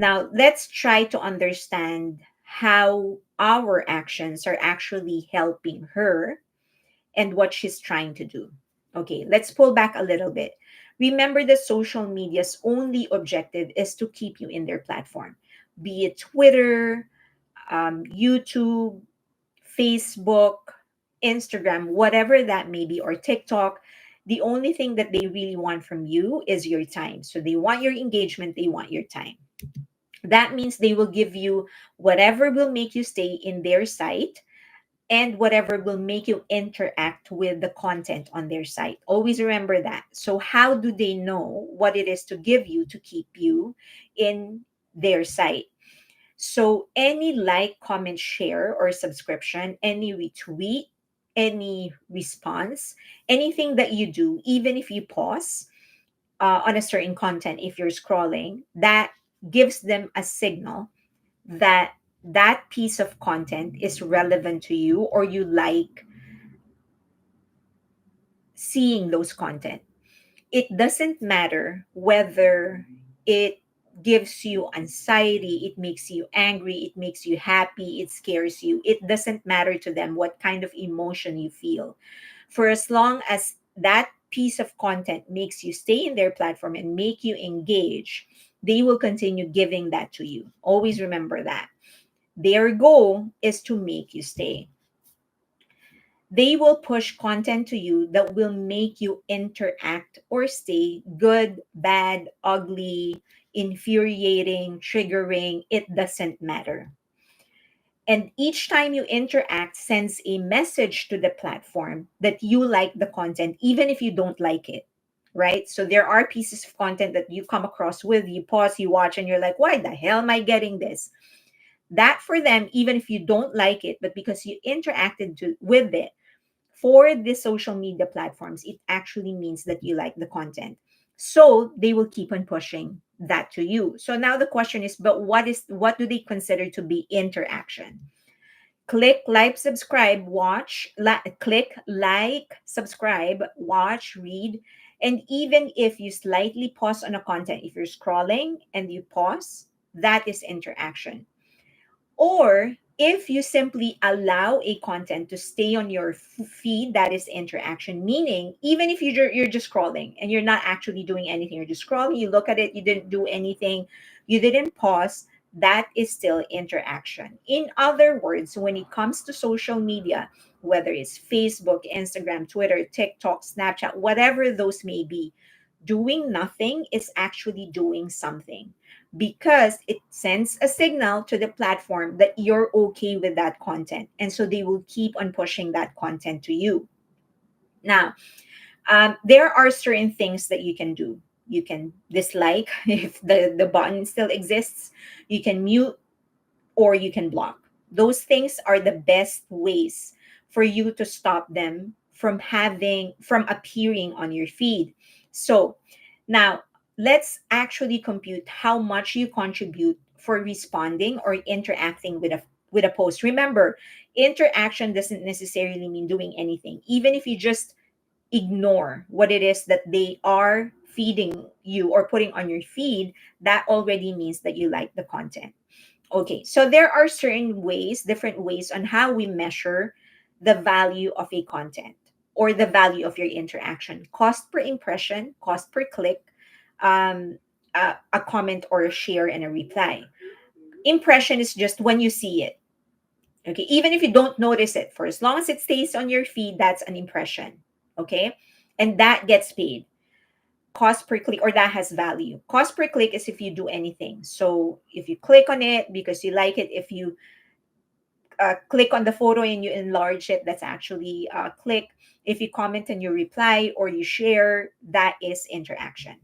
Now, let's try to understand how our actions are actually helping her and what she's trying to do. Okay, let's pull back a little bit. Remember that social media's only objective is to keep you in their platform, be it Twitter, YouTube, Facebook, Instagram, whatever that may be, or TikTok. The only thing that they really want from you is your time. So they want your engagement, they want your time. That means they will give you whatever will make you stay in their site and whatever will make you interact with the content on their site. Always remember that. So, how do they know what it is to give you to keep you in their site? So, any like, comment, share, or subscription, any retweet, any response, anything that you do, even if you pause on a certain content, if you're scrolling, that gives them a signal that that piece of content is relevant to you or you like seeing those content. It doesn't matter whether it gives you anxiety, it makes you angry, it makes you happy, it scares you. It doesn't matter to them what kind of emotion you feel. For as long as that piece of content makes you stay in their platform and make you engage, they will continue giving that to you. Always remember that. Their goal is to make you stay. They will push content to you that will make you interact or stay good, bad, ugly, infuriating, triggering. It doesn't matter. And each time you interact, sends a message to the platform that you like the content, even if you don't like it. Right? So there are pieces of content that you come across with, you pause, you watch, and you're like, why the hell am I getting this? That for them, even if you don't like it, but because you interacted with it, for the social media platforms, it actually means that you like the content. So they will keep on pushing that to you. So now the question is, but what do they consider to be interaction? Click, like, subscribe, watch, click, like, subscribe, watch, read. And even if you slightly pause on a content, if you're scrolling and you pause, that is interaction. Or if you simply allow a content to stay on your feed, that is interaction. Meaning, even if you're just scrolling and you're not actually doing anything, you're just scrolling, you look at it, you didn't do anything, you didn't pause, that is still interaction. In other words, when it comes to social media, whether it's Facebook, Instagram, Twitter, TikTok, Snapchat, whatever those may be, doing nothing is actually doing something because it sends a signal to the platform that you're okay with that content. And so they will keep on pushing that content to you. Now, there are certain things that you can do. You can dislike if the button still exists, you can mute, or you can block. Those things are the best ways for you to stop them from appearing on your feed. So now let's actually compute how much you contribute for responding or interacting with a post. Remember, interaction doesn't necessarily mean doing anything. Even if you just ignore what it is that they are feeding you or putting on your feed, that already means that you like the content. Okay, so there are certain ways, different ways on how we measure the value of a content or the value of your interaction. Cost per impression, cost per click, um, a comment or a share and a reply. Impression is just when you see it. Okay, even if you don't notice it, for as long as it stays on your feed, that's an impression. Okay, and that gets paid. Cost per click, or that has value. Cost per click is if you do anything. So if you click on it because you like it, if you click on the photo and you enlarge it, that's actually a click. If you comment and you reply or you share, that is interaction.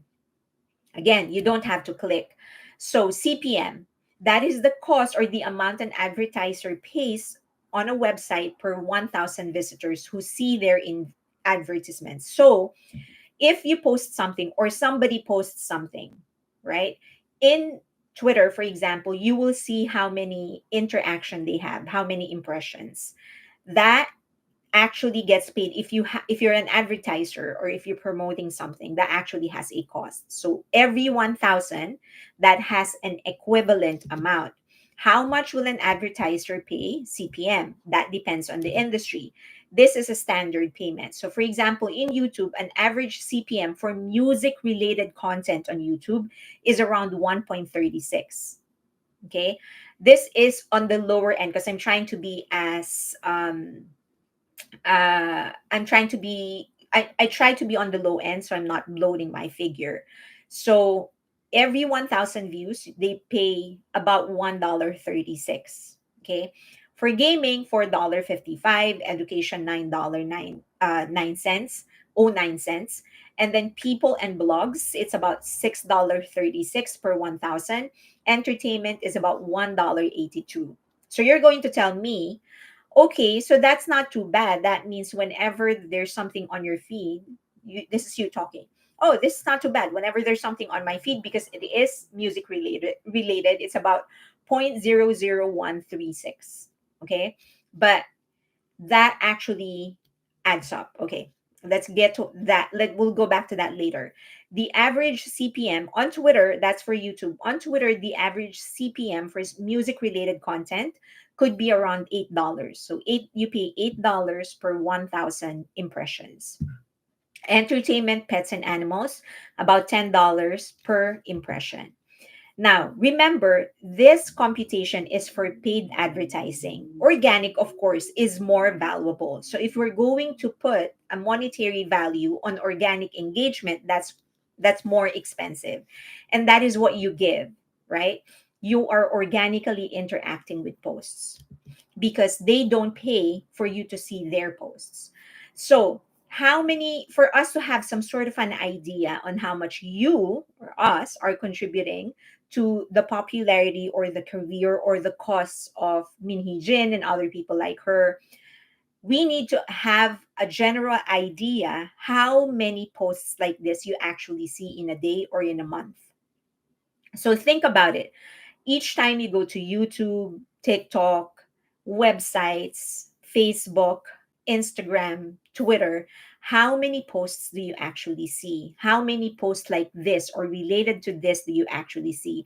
Again, you don't have to click. So CPM, that is the cost or the amount an advertiser pays on a website per 1,000 visitors who see their in advertisements. So if you post something or somebody posts something, right? In Twitter, for example, you will see how many interaction they have, how many impressions. That actually gets paid if you're an advertiser or if you're promoting something that actually has a cost. So every 1,000 that has an equivalent amount. How much will an advertiser pay? CPM. That depends on the industry. This is a standard payment. So for example, in YouTube, an average CPM for music related content on YouTube is around 1.36. Okay, this is on the lower end because I'm trying to be I try to be on the low end, so I'm not bloating my figure. So every 1,000 views, they pay about $1.36. Okay. For gaming, $4.55, education $9.09, 09 cents. And then people and blogs, it's about $6.36 per 1,000. Entertainment is about $1.82. So you're going to tell me, okay, so that's not too bad. That means whenever there's something on your feed, this is you talking. Oh, this is not too bad. Whenever there's something on my feed, because it is music related, it's about 0.00136. Okay. But that actually adds up. Okay, let's get to that. We'll go back to that later. The average CPM on Twitter, that's for YouTube. On Twitter, the average CPM for music related content could be around $8. So you pay $8 per 1,000 impressions. Entertainment, pets and animals, about $10 per impression. Now, remember, this computation is for paid advertising. Organic, of course, is more valuable. So if we're going to put a monetary value on organic engagement, that's more expensive. And that is what you give, right? You are organically interacting with posts because they don't pay for you to see their posts. So, how many, for us to have some sort of an idea on how much you or us are contributing to the popularity or the career or the costs of Minhee Jin and other people like her, we need to have a general idea how many posts like this you actually see in a day or in a month. So think about it. Each time you go to YouTube, TikTok, websites, Facebook, Instagram, Twitter, how many posts do you actually see? How many posts like this or related to this do you actually see?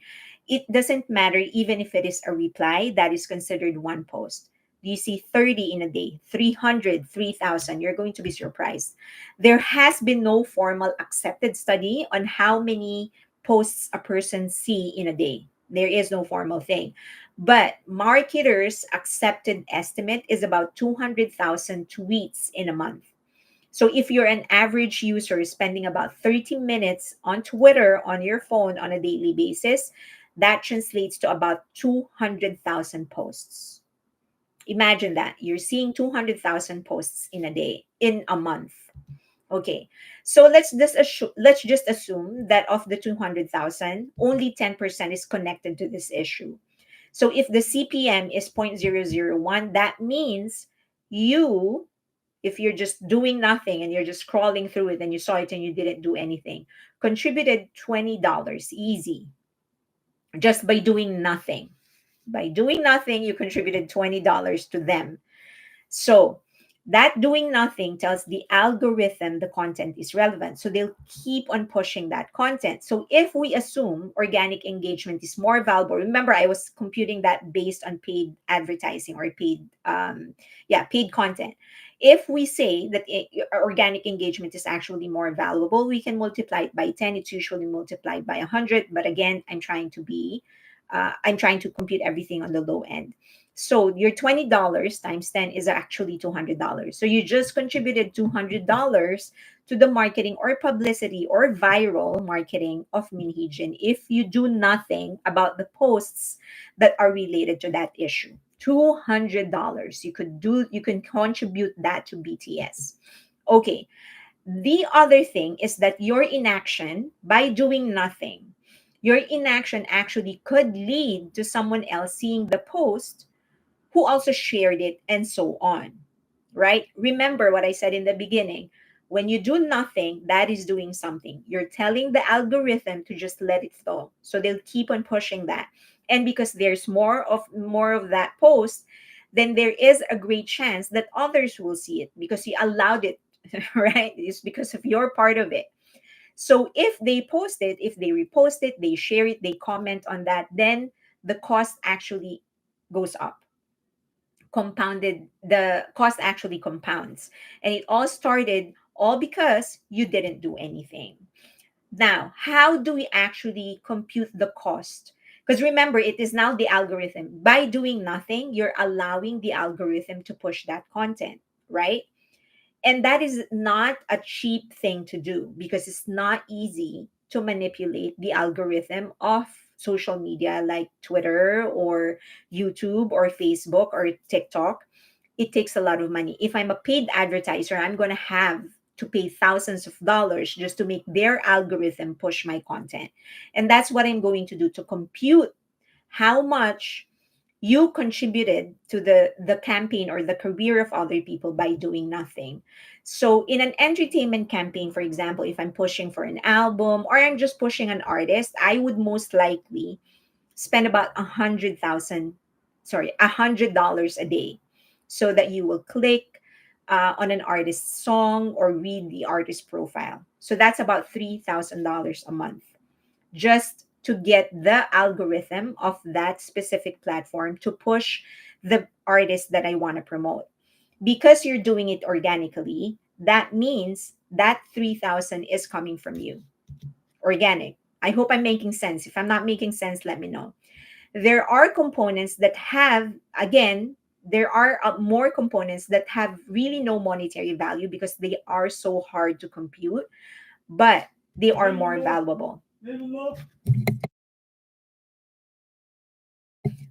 It doesn't matter even if it is a reply, that is considered one post. Do you see 30 in a day, 300, 3,000? You're going to be surprised. There has been no formal accepted study on how many posts a person see in a day. There is no formal thing. But marketers' accepted estimate is about 200,000 tweets in a month. So if you're an average user spending about 30 minutes on Twitter on your phone on a daily basis, that translates to about 200,000 posts. Imagine that. You're seeing 200,000 posts in a day, in a month. Okay, so let's just assume that of the 200,000, only 10% is connected to this issue. So if the CPM is 0.001, that means you, if you're just doing nothing and you're just scrolling through it and you saw it and you didn't do anything, contributed $20 easy just by doing nothing. By doing nothing, you contributed $20 to them. So that doing nothing tells the algorithm the content is relevant. So they'll keep on pushing that content. So if we assume organic engagement is more valuable, remember I was computing that based on paid advertising or paid content. If we say that organic engagement is actually more valuable, we can multiply it by 10. It's usually multiplied by 100. But again, I'm trying to compute everything on the low end. So your $20 times 10 is actually $200. So you just contributed $200 to the marketing or publicity or viral marketing of Minhee Jin if you do nothing about the posts that are related to that issue. $200. You can contribute that to BTS. Okay. The other thing is that your inaction, by doing nothing, your inaction actually could lead to someone else seeing the post who also shared it and so on, right? Remember what I said in the beginning. When you do nothing, that is doing something. You're telling the algorithm to just let it flow. So they'll keep on pushing that. And because there's more of that post, then there is a great chance that others will see it because you allowed it, right? It's because of your part of it. So if they post it, if they repost it, they share it, they comment on that, then the cost actually goes up. Compounded, the cost actually compounds. And it all started all because you didn't do anything. Now, how do we actually compute the cost? Because remember, it is now the algorithm. By doing nothing, you're allowing the algorithm to push that content, right? And that is not a cheap thing to do because it's not easy to manipulate the algorithm of social media like Twitter or YouTube or Facebook or TikTok. It takes a lot of money. If I'm a paid advertiser, I'm going to have to pay thousands of dollars just to make their algorithm push my content. And that's what I'm going to do to compute how much you contributed to the campaign or the career of other people by doing nothing. So in an entertainment campaign, for example, if I'm pushing for an album or I'm just pushing an artist, I would most likely spend about $100 a day, so that you will click on an artist's song or read the artist profile. So that's about $3,000 a month just to get the algorithm of that specific platform to push the artist that I want to promote. Because you're doing it organically, that means that 3,000 is coming from you. Organic. I hope I'm making sense. If I'm not making sense, let me know. There are components that have, again, there are more components that have really no monetary value because they are so hard to compute, but they are more valuable.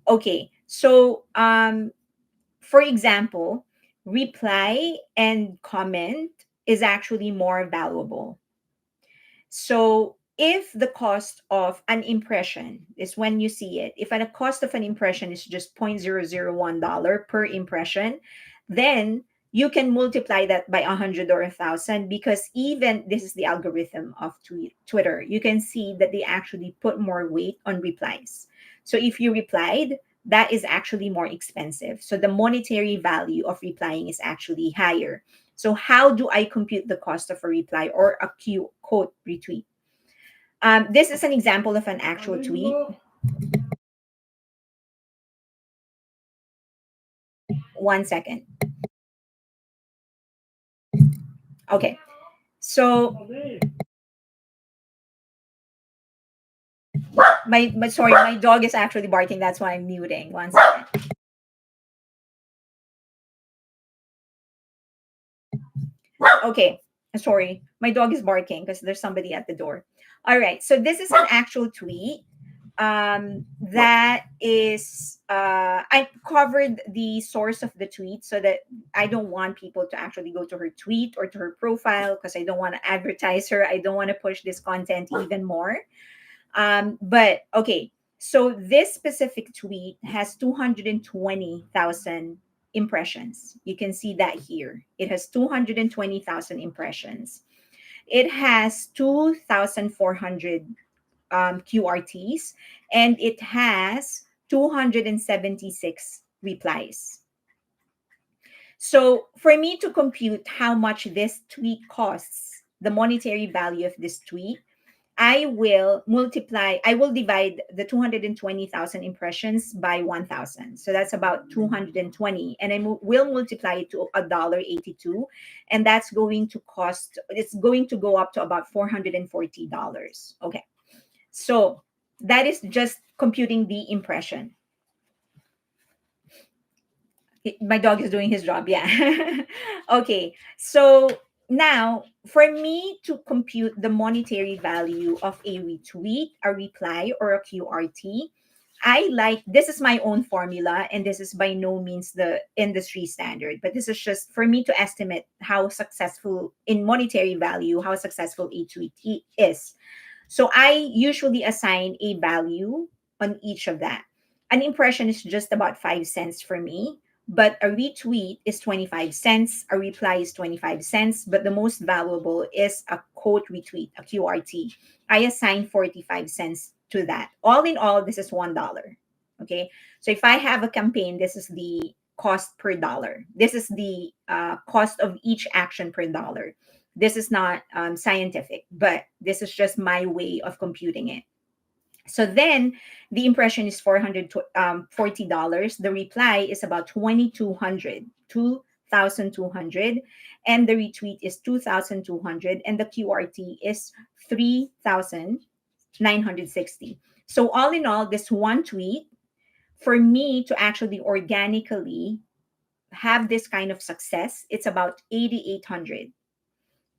Okay, so for example, reply and comment is actually more valuable. So if the cost of an impression is when you see it, if the cost of an impression is just $0.001 per impression, then you can multiply that by 100 or 1,000 because even this is the algorithm of Twitter. You can see that they actually put more weight on replies. So if you replied, that is actually more expensive. So the monetary value of replying is actually higher. So how do I compute the cost of a reply or a quote retweet? This is an example of an actual tweet. One second. Okay. So my sorry, my dog is actually barking. That's why I'm muting. One second. Okay. Sorry. My dog is barking because there's somebody at the door. All right. So this is an actual tweet. That is I covered the source of the tweet so that I don't want people to actually go to her tweet or to her profile because I don't want to advertise her. I don't want to push this content even more. But okay, so this specific tweet has 220,000 impressions. You can see that here. It has 220,000 impressions. It has 2,400 QRTs, and it has 276 replies. So for me to compute how much this tweet costs, the monetary value of this tweet, I will divide the 220,000 impressions by 1,000. So that's about 220. And will multiply it to $1.82. And that's going to cost, it's going to go up to about $440. Okay. So that is just computing the impression. My dog is doing his job. Yeah. Okay. So now, for me to compute the monetary value of a retweet, a reply, or a QRT, I like this is my own formula, and this is by no means the industry standard, but this is just for me to estimate how successful in monetary value, how successful a tweet is. So I usually assign a value on each of that. An impression is just about 5 cents for me, but a retweet is 25 cents, a reply is 25 cents, but the most valuable is a quote retweet, a QRT. I assign 45 cents to that. All in all, this is $1. Okay. So if I have a campaign, this is the cost per dollar. This is the cost of each action per dollar. This is not scientific, but this is just my way of computing it. So then the impression is $440. The reply is about 2,200, 2,200, and the retweet is 2,200, and the QRT is 3,960. So all in all, this one tweet, for me to actually organically have this kind of success, it's about 8,800.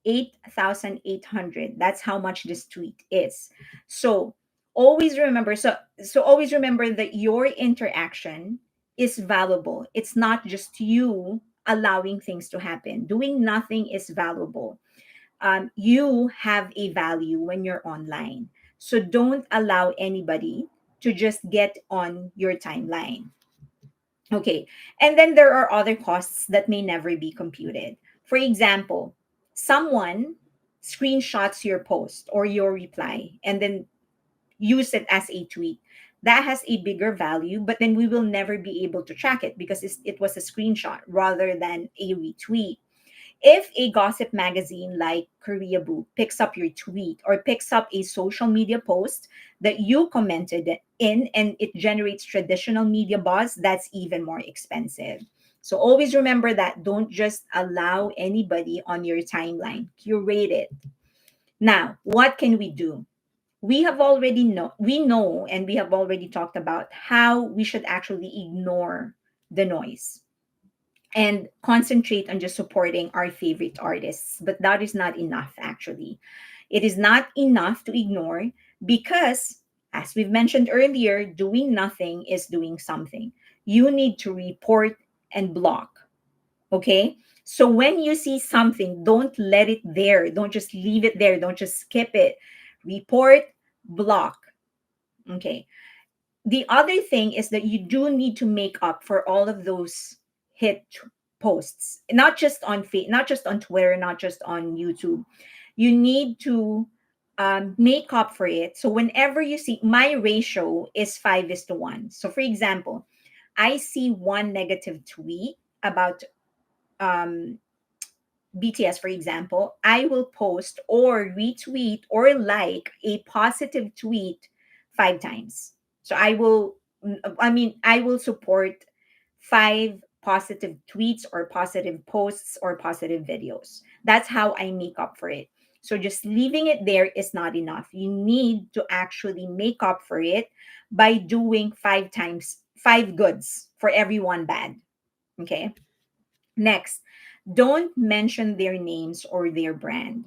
8,800. That's how much this tweet is. So always remember that your interaction is valuable. It's not just you allowing things to happen. Doing nothing is valuable. You have a value when you're online. So don't allow anybody to just get on your timeline. Okay. And then there are other costs that may never be computed. For example, someone screenshots your post or your reply and then use it as a tweet. That has a bigger value, but then we will never be able to track it because it was a screenshot rather than a retweet. If a gossip magazine like Korea Boo picks up your tweet or picks up a social media post that you commented in and it generates traditional media buzz, that's even more expensive. So always remember that. Don't just allow anybody on your timeline. Curate it. Now, what can we do? We know and we have already talked about how we should actually ignore the noise and concentrate on just supporting our favorite artists. But that is not enough, actually. It is not enough to ignore because, as we've mentioned earlier, doing nothing is doing something. You need to report and block. Okay? So when you see something, don't let it there. Don't just leave it there. Don't just skip it. Report, block. Okay, the other thing is that you do need to make up for all of those posts, not just on not just on Twitter, not just on YouTube. You need to make up for it. So whenever you see, my ratio is 5:1. So for example, I see one negative tweet about um, BTS, for example, I will post or retweet or like a positive tweet 5 times. So I will support 5 positive tweets or positive posts or positive videos. That's how I make up for it. So just leaving it there is not enough. You need to actually make up for it by doing 5 times, 5 goods for every one bad. Okay. Next, don't mention their names or their brand.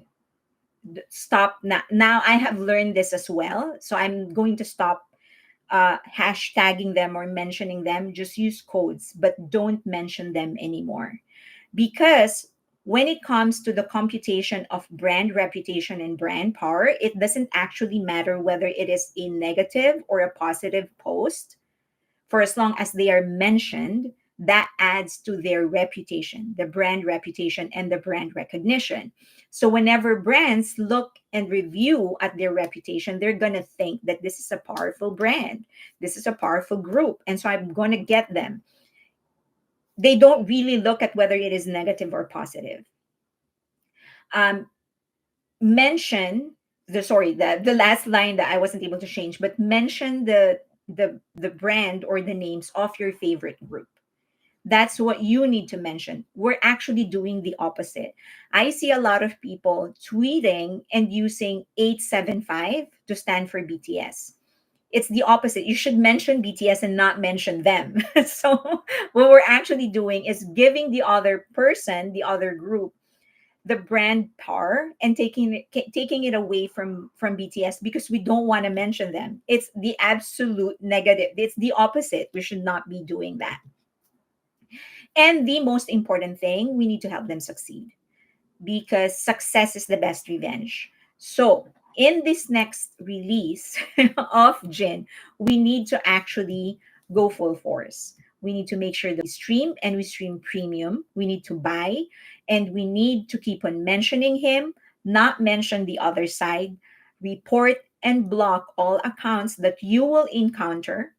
Stop now. Now I have learned this as well. So I'm going to stop hashtagging them or mentioning them. Just use codes, but don't mention them anymore. Because when it comes to the computation of brand reputation and brand power, it doesn't actually matter whether it is a negative or a positive post, for as long as they are mentioned, that adds to their reputation, the brand reputation and the brand recognition. So whenever brands look and review at their reputation, they're going to think that this is a powerful brand, this is a powerful group, and so I'm going to get them. They don't really look at whether it is negative or positive. Um, mention the last line that I wasn't able to change, but mention the brand or the names of your favorite group. That's what you need to mention. We're actually doing the opposite. I see a lot of people tweeting and using 875 to stand for BTS. It's the opposite. You should mention BTS and not mention them. So what we're actually doing is giving the other person, the other group, the brand power and taking it away from BTS because we don't want to mention them. It's the absolute negative. It's the opposite. We should not be doing that. And the most important thing, we need to help them succeed because success is the best revenge. So, in this next release of Jin, we need to actually go full force. We need to make sure that we stream and we stream premium. We need to buy and we need to keep on mentioning him, not mention the other side, report and block all accounts that you will encounter,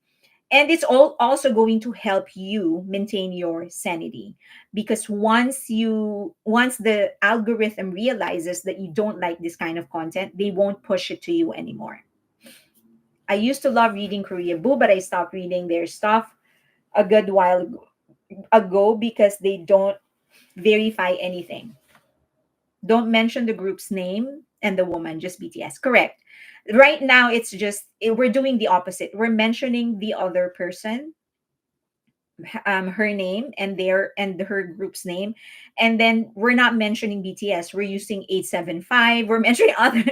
And it's all also going to help you maintain your sanity, because once the algorithm realizes that you don't like this kind of content, they won't push it to you anymore. I used to love reading Korea Boo, but I stopped reading their stuff a good while ago because they don't verify anything. Don't mention the group's name and the woman, just BTS. Correct. Right now, it's just we're doing the opposite. We're mentioning the other person, her name and their and her group's name, and then we're not mentioning BTS. We're using 875. We're mentioning other.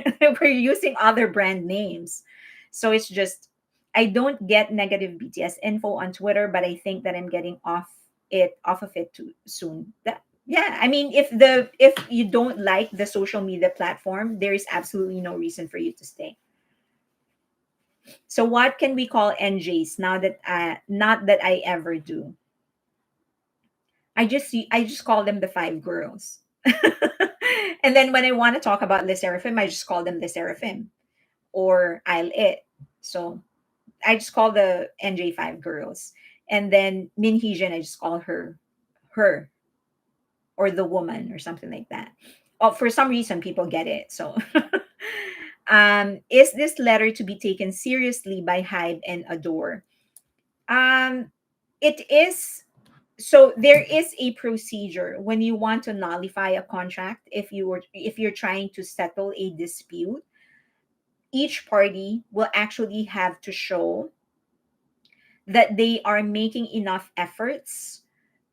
We're using other brand names. So it's just I don't get negative BTS info on Twitter, but I think that I'm getting off of it too soon. That, yeah, I mean, if you don't like the social media platform, there is absolutely no reason for you to stay. So what can we call NJs now that not that I ever do? I just call them the five girls. And then when I want to talk about Le Seraphim, I just call them the Seraphim or I'll It. So I just call the NJ five girls. And then Min Heejin, I just call her or the woman or something like that. Oh, for some reason people get it. So is this letter to be taken seriously by Hybe and Adore? Um it is. So there is a procedure when you want to nullify a contract. If you're trying to settle a dispute, each party will actually have to show that they are making enough efforts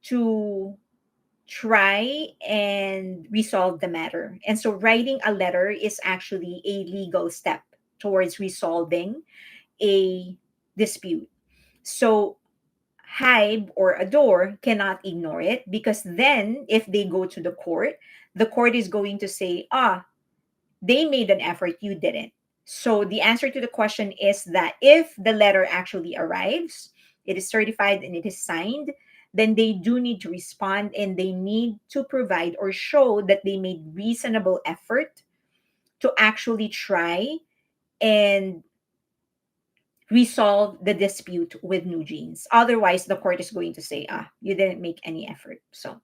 to try and resolve the matter. And so writing a letter is actually a legal step towards resolving a dispute. So Hybe or Adore cannot ignore it, because then if they go to the court is going to say, they made an effort, you didn't. So the answer to the question is that if the letter actually arrives, it is certified and it is signed, then they do need to respond and they need to provide or show that they made reasonable effort to actually try and resolve the dispute with New Jeans. Otherwise, the court is going to say, you didn't make any effort. So